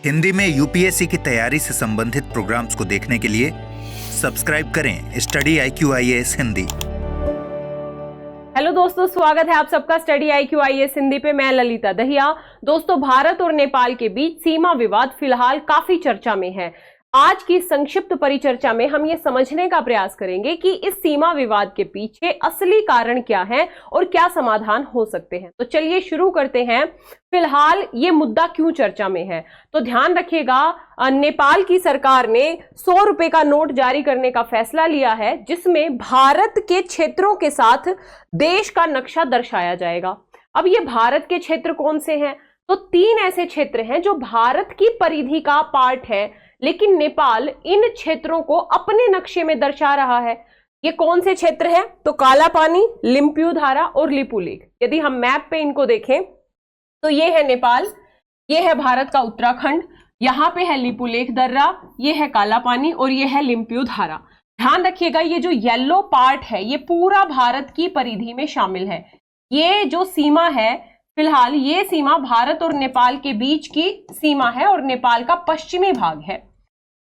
हिंदी में यूपीएससी की तैयारी से संबंधित प्रोग्राम्स को देखने के लिए सब्सक्राइब करें study IQ IAS Hindi. Hello दोस्तों, स्वागत है आप सबका स्टडी IQ IAS हिंदी पे। मैं ललिता दहिया। दोस्तों, भारत और नेपाल के बीच सीमा विवाद फिलहाल काफी चर्चा में है। आज की संक्षिप्त परिचर्चा में हम ये समझने का प्रयास करेंगे कि इस सीमा विवाद के पीछे असली कारण क्या है और क्या समाधान हो सकते हैं। तो चलिए शुरू करते हैं। फिलहाल ये मुद्दा क्यों चर्चा में है, तो ध्यान रखिएगा, नेपाल की सरकार ने 100 रुपए का नोट जारी करने का फैसला लिया है, जिसमें भारत के क्षेत्रों के साथ देश का नक्शा दर्शाया जाएगा। अब ये भारत के क्षेत्र कौन से हैं? तो 3 ऐसे क्षेत्र हैं जो भारत की परिधि का पार्ट है, लेकिन नेपाल इन क्षेत्रों को अपने नक्शे में दर्शा रहा है। ये कौन से क्षेत्र हैं? तो काला पानी, लिम्पियुधारा और लिपुलेख। यदि हम मैप पे इनको देखें तो ये है नेपाल, ये है भारत का उत्तराखंड, यहां पे है लिपुलेख दर्रा, ये है काला पानी और ये है लिम्पियुधारा। ध्यान रखिएगा, ये जो येलो पार्ट है ये पूरा भारत की परिधि में शामिल है। ये जो सीमा है, फिलहाल ये सीमा भारत और नेपाल के बीच की सीमा है और नेपाल का पश्चिमी भाग है।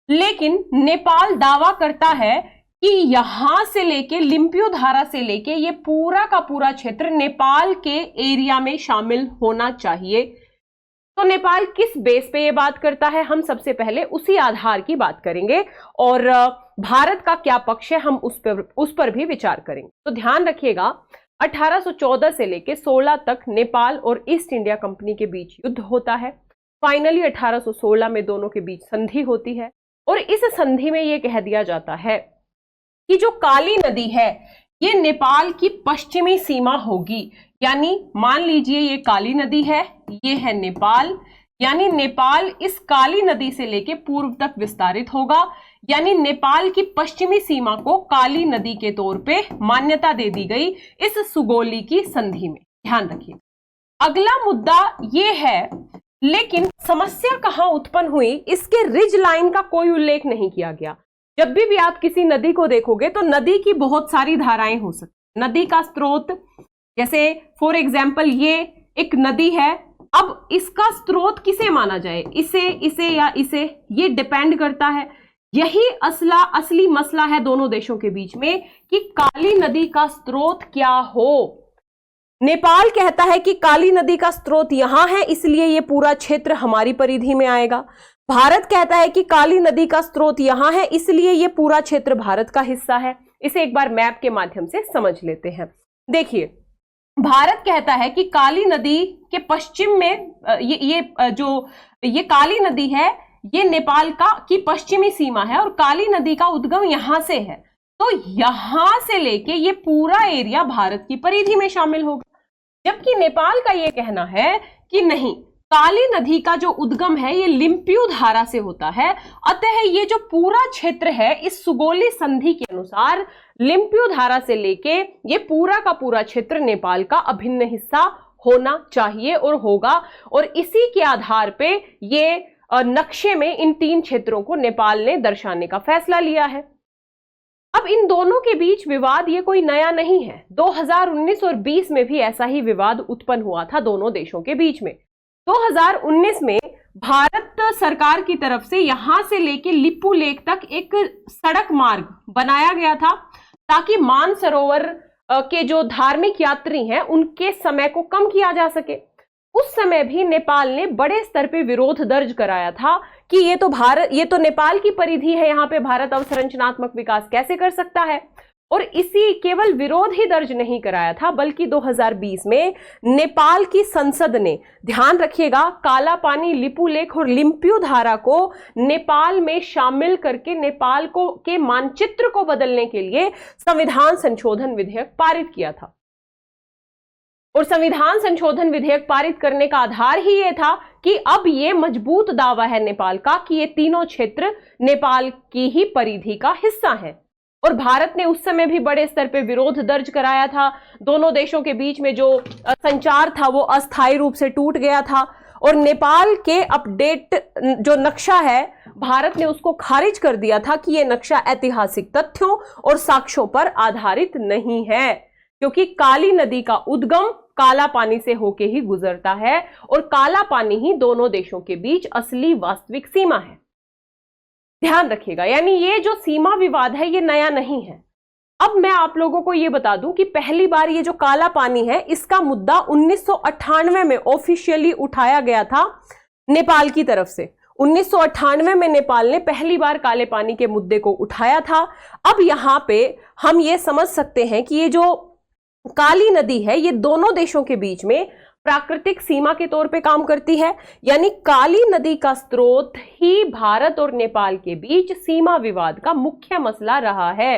लेकिन नेपाल दावा करता है कि यहां से लेके लिम्पियुधारा से लेके ये पूरा का पूरा क्षेत्र नेपाल के एरिया में शामिल होना चाहिए। तो नेपाल किस बेस पे ये बात करता है, हम सबसे पहले उसी आधार की बात करेंगे और भारत का क्या पक्ष है हम उस पर भी विचार करेंगे। तो ध्यान रखिएगा, 1814 से लेके 16 तक नेपाल और ईस्ट इंडिया कंपनी के बीच युद्ध होता है। फाइनली 1816 में दोनों के बीच संधि होती है और इस संधि में यह कह दिया जाता है कि जो काली नदी है ये नेपाल की पश्चिमी सीमा होगी। यानी मान लीजिए ये काली नदी है, ये है नेपाल, यानी नेपाल इस काली नदी से लेके पूर्व तक विस्तारित होगा। यानी नेपाल की पश्चिमी सीमा को काली नदी के तौर पे मान्यता दे दी गई इस सुगौली की संधि में। ध्यान रखिए। अगला मुद्दा ये है, लेकिन समस्या कहां उत्पन्न हुई, इसके रिज लाइन का कोई उल्लेख नहीं किया गया। जब भी आप किसी नदी को देखोगे तो नदी की बहुत सारी धाराएं हो सकती। नदी का स्रोत, जैसे फॉर एग्जाम्पल ये एक नदी है, अब इसका स्रोत किसे माना जाए, इसे या इसे, ये डिपेंड करता है। यही असली मसला है दोनों देशों के बीच में कि काली नदी का स्रोत क्या हो। नेपाल कहता है कि काली नदी का स्रोत यहां है, इसलिए ये पूरा क्षेत्र हमारी परिधि में आएगा। भारत कहता है कि काली नदी का स्रोत यहां है, इसलिए ये पूरा क्षेत्र भारत का हिस्सा है। इसे एक बार मैप के माध्यम से समझ लेते हैं। देखिए, भारत कहता है कि काली नदी के पश्चिम में ये काली नदी है, ये नेपाल की पश्चिमी सीमा है और काली नदी का उद्गम यहां से है। तो यहां से लेके ये पूरा एरिया भारत की परिधि में शामिल होगा। जबकि नेपाल का यह कहना है कि नहीं, काली नदी का जो उद्गम है ये लिम्पियुधारा से होता है, अतः ये जो पूरा क्षेत्र है इस सुगौली संधि के अनुसार लिम्पियुधारा से लेके ये पूरा का पूरा क्षेत्र नेपाल का अभिन्न हिस्सा होना चाहिए और होगा। और इसी के आधार पे ये नक्शे में इन 3 क्षेत्रों को नेपाल ने दर्शाने का फैसला लिया है। अब इन दोनों के बीच विवाद ये कोई नया नहीं है। 2019 और 20 में भी ऐसा ही विवाद उत्पन्न हुआ था दोनों देशों के बीच में। 2019 में भारत सरकार की तरफ से यहां से लेके लिपुलेख तक एक सड़क मार्ग बनाया गया था, ताकि मानसरोवर के जो धार्मिक यात्री हैं उनके समय को कम किया जा सके। उस समय भी नेपाल ने बड़े स्तर पे विरोध दर्ज कराया था कि ये तो नेपाल की परिधि है, यहाँ पे भारत अवसंरचनात्मक विकास कैसे कर सकता है। और इसी केवल विरोध ही दर्ज नहीं कराया था, बल्कि 2020 में नेपाल की संसद ने, ध्यान रखिएगा, काला पानी, लिपुलेख और लिम्पियुधारा को नेपाल में शामिल करके नेपाल के मानचित्र को बदलने के लिए संविधान संशोधन विधेयक पारित किया था। और संविधान संशोधन विधेयक पारित करने का आधार ही यह था कि अब ये मजबूत दावा है नेपाल का कि ये तीनों क्षेत्र नेपाल की ही परिधि का हिस्सा है। और भारत ने उस समय भी बड़े स्तर पे विरोध दर्ज कराया था। दोनों देशों के बीच में जो संचार था वो अस्थायी रूप से टूट गया था और नेपाल के अपडेट जो नक्शा है, भारत ने उसको खारिज कर दिया था कि यह नक्शा ऐतिहासिक तथ्यों और साक्ष्यों पर आधारित नहीं है, क्योंकि काली नदी का उद्गम काला पानी से होके ही गुजरता है और काला पानी ही दोनों देशों के बीच असली वास्तविक सीमा है। ध्यान रखिएगा, यानी ये जो सीमा विवाद है ये नया नहीं है। अब मैं आप लोगों को ये बता दूं कि पहली बार ये जो काला पानी है इसका मुद्दा 1998 में ऑफिशियली उठाया गया था नेपाल की तरफ से। 1998 में नेपाल ने पहली बार काले पानी के मुद्दे को उठाया था। अब यहां पे हम ये समझ सकते हैं कि ये जो काली नदी है ये दोनों देशों के बीच में प्राकृतिक सीमा के तौर पे काम करती है, यानी काली नदी का स्रोत ही भारत और नेपाल के बीच सीमा विवाद का मुख्य मसला रहा है।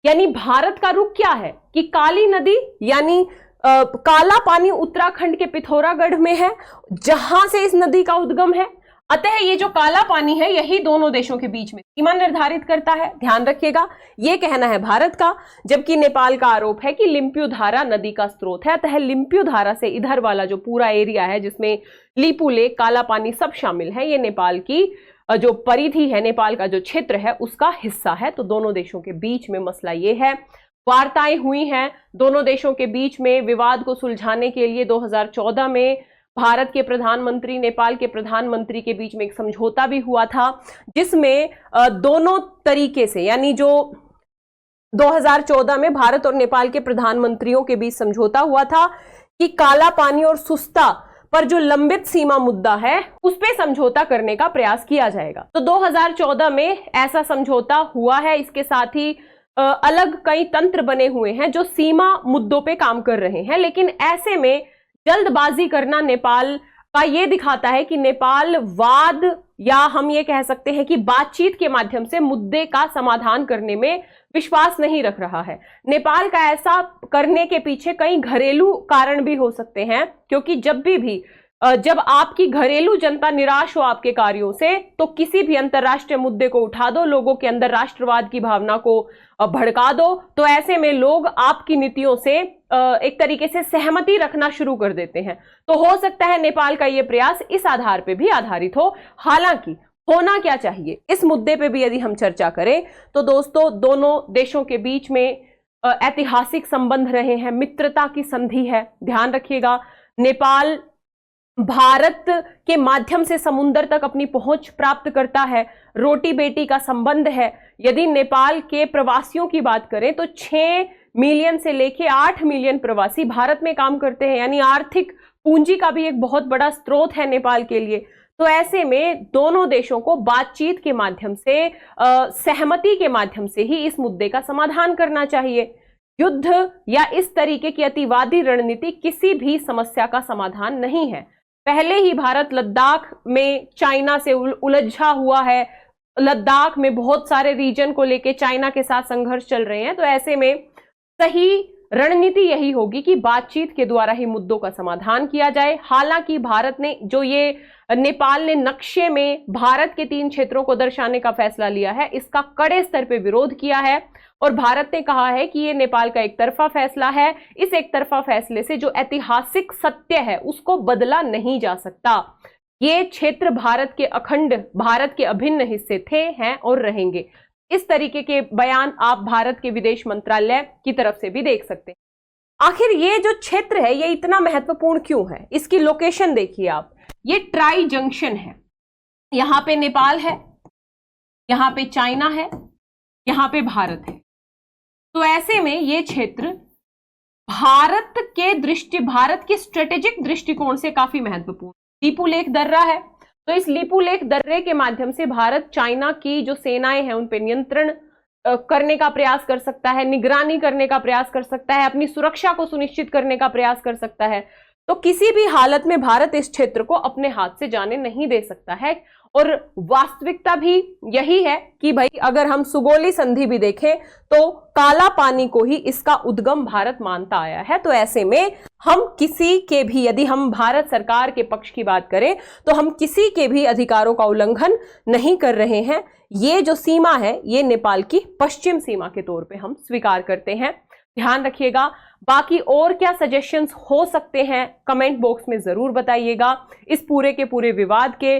यानी भारत का रुख क्या है कि काली नदी यानी काला पानी उत्तराखंड के पिथौरागढ़ में है, जहां से इस नदी का उद्गम है। अतः ये जो काला पानी है यही दोनों देशों के बीच में सीमा निर्धारित करता है। ध्यान रखिएगा, ये कहना है भारत का, जबकि नेपाल का आरोप है कि लिम्प्यू धारा नदी का स्रोत है। अतः लिम्प्यू धारा से इधर वाला जो पूरा एरिया है जिसमें लिपू लेक, काला पानी सब शामिल है, ये नेपाल की जो परिधि है, नेपाल का जो क्षेत्र है उसका हिस्सा है। तो दोनों देशों के बीच में मसला ये है। वार्ताएं हुई हैं दोनों देशों के बीच में विवाद को सुलझाने के लिए। 2014 में भारत के प्रधानमंत्री, नेपाल के प्रधानमंत्री के बीच में एक समझौता भी हुआ था, जिसमें दोनों तरीके से, यानी जो 2014 में भारत और नेपाल के प्रधानमंत्रियों के बीच समझौता हुआ था कि काला पानी और सुस्ता पर जो लंबित सीमा मुद्दा है उस पे समझौता करने का प्रयास किया जाएगा। तो 2014 में ऐसा समझौता हुआ है। इसके साथ ही अलग कई तंत्र बने हुए हैं जो सीमा मुद्दों पे काम कर रहे हैं, लेकिन ऐसे में जल्दबाजी करना नेपाल का ये दिखाता है कि नेपाल वाद या हम ये कह सकते हैं कि बातचीत के माध्यम से मुद्दे का समाधान करने में विश्वास नहीं रख रहा है। नेपाल का ऐसा करने के पीछे कई घरेलू कारण भी हो सकते हैं, क्योंकि जब आपकी घरेलू जनता निराश हो आपके कार्यों से, तो किसी भी अंतर्राष्ट्रीय मुद्दे को उठा दो, लोगों के अंदर राष्ट्रवाद की भावना को भड़का दो, तो ऐसे में लोग आपकी नीतियों से एक तरीके से सहमति रखना शुरू कर देते हैं। तो हो सकता है नेपाल का यह प्रयास इस आधार पे भी आधारित हो। हालांकि होना क्या चाहिए इस मुद्दे पे भी यदि हम चर्चा करें तो दोस्तों, दोनों देशों के बीच में ऐतिहासिक संबंध रहे हैं, मित्रता की संधि है। ध्यान रखिएगा, नेपाल भारत के माध्यम से समुद्र तक अपनी पहुंच प्राप्त करता है, रोटी बेटी का संबंध है। यदि नेपाल के प्रवासियों की बात करें तो 6 मिलियन से लेके 8 मिलियन प्रवासी भारत में काम करते हैं, यानी आर्थिक पूंजी का भी एक बहुत बड़ा स्रोत है नेपाल के लिए। तो ऐसे में दोनों देशों को बातचीत के माध्यम से, सहमति के माध्यम से ही इस मुद्दे का समाधान करना चाहिए। युद्ध या इस तरीके की अतिवादी रणनीति किसी भी समस्या का समाधान नहीं है। पहले ही भारत लद्दाख में चाइना से उलझा हुआ है, लद्दाख में बहुत सारे रीजन को लेके चाइना के साथ संघर्ष चल रहे हैं। तो ऐसे में सही रणनीति यही होगी कि बातचीत के द्वारा ही मुद्दों का समाधान किया जाए। हालांकि भारत ने जो ये नेपाल ने नक्शे में भारत के 3 क्षेत्रों को दर्शाने का फैसला लिया है, इसका कड़े स्तर पे विरोध किया है और भारत ने कहा है कि ये नेपाल का एक तरफा फैसला है। इस एक तरफा फैसले से जो ऐतिहासिक सत्य है उसको बदला नहीं जा सकता। ये क्षेत्र भारत के अखंड, भारत के अभिन्न हिस्से थे, हैं और रहेंगे। इस तरीके के बयान आप भारत के विदेश मंत्रालय की तरफ से भी देख सकते हैं। आखिर ये जो क्षेत्र है ये इतना महत्वपूर्ण क्यों है? इसकी लोकेशन देखिए आप, ये ट्राई जंक्शन है। यहां पे नेपाल है, यहां पे चाइना है, यहां पे भारत है। तो ऐसे में ये क्षेत्र भारत के स्ट्रेटेजिक दृष्टिकोण से काफी महत्वपूर्ण। लिपू लेक दर्रा है, तो इस लिपू लेक दर्रे के माध्यम से भारत चाइना की जो सेनाएं हैं उन पे नियंत्रण करने का प्रयास कर सकता है, निगरानी करने का प्रयास कर सकता है, अपनी सुरक्षा को सुनिश्चित करने का प्रयास कर सकता है। तो किसी भी हालत में भारत इस क्षेत्र को अपने हाथ से जाने नहीं दे सकता है। और वास्तविकता भी यही है कि भाई अगर हम सुगोली संधि भी देखें तो काला पानी को ही इसका उद्गम भारत मानता आया है। तो ऐसे में हम किसी के भी, यदि हम भारत सरकार के पक्ष की बात करें तो हम किसी के भी अधिकारों का उल्लंघन नहीं कर रहे हैं। ये जो सीमा है ये नेपाल की पश्चिम सीमा के तौर पे हम स्वीकार करते हैं। ध्यान रखिएगा। बाकी और क्या सजेशंस हो सकते हैं कमेंट बॉक्स में जरूर बताइएगा। इस पूरे के पूरे विवाद के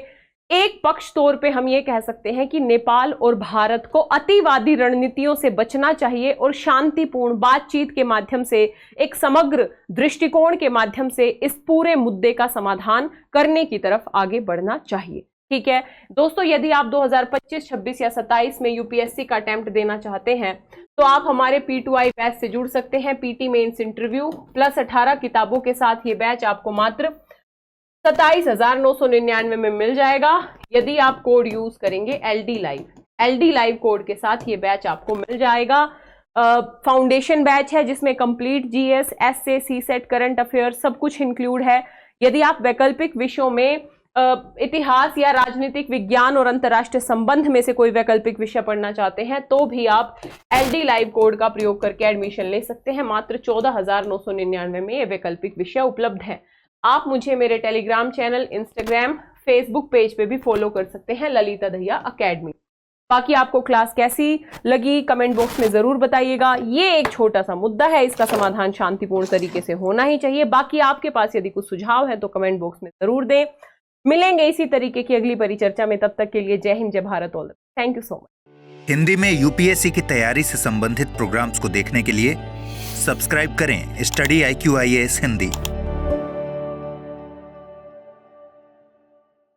एक पक्ष तौर पे हम ये कह सकते हैं कि नेपाल और भारत को अतिवादी रणनीतियों से बचना चाहिए और शांतिपूर्ण बातचीत के माध्यम से, एक समग्र दृष्टिकोण के माध्यम से इस पूरे मुद्दे का समाधान करने की तरफ आगे बढ़ना चाहिए। ठीक है दोस्तों, यदि आप 2025, 26 या 27 में यूपीएससी का अटेम्प्ट देना चाहते हैं तो आप हमारे P2I बैच से जुड़ सकते हैं। पीटी मेंस इंटरव्यू प्लस 18 किताबों के साथ ये बैच आपको मात्र 27,999 में मिल जाएगा यदि आप कोड यूज करेंगे LD लाइव कोड के साथ ये बैच आपको मिल जाएगा। फाउंडेशन बैच है जिसमें complete GS, SA, CSAT, current affairs सब कुछ इंक्लूड है। यदि आप वैकल्पिक विषयों में इतिहास या राजनीतिक विज्ञान और अंतर्राष्ट्रीय संबंध में से कोई वैकल्पिक विषय पढ़ना चाहते हैं तो भी आप LD लाइव कोड का प्रयोग करके एडमिशन ले सकते हैं। मात्र 14,999 में ये वैकल्पिक विषय उपलब्ध है। आप मुझे मेरे Telegram channel, Instagram, Facebook page पे भी फॉलो कर सकते हैं, ललिता दहिया अकेडमी। बाकी आपको क्लास कैसी लगी कमेंट बॉक्स में जरूर बताइएगा। ये एक छोटा सा मुद्दा है, इसका समाधान शांतिपूर्ण तरीके से होना ही चाहिए। बाकी आपके पास यदि कुछ सुझाव है तो कमेंट बॉक्स में जरूर दें। मिलेंगे इसी तरीके की अगली परिचर्चा में, तब तक के लिए जय हिंद, जय Bharat, all. Thank you so much. Hindi में यूपीएससी की तैयारी से संबंधित प्रोग्राम्स को देखने के लिए सब्सक्राइब करें स्टडी IQ IAS हिंदी।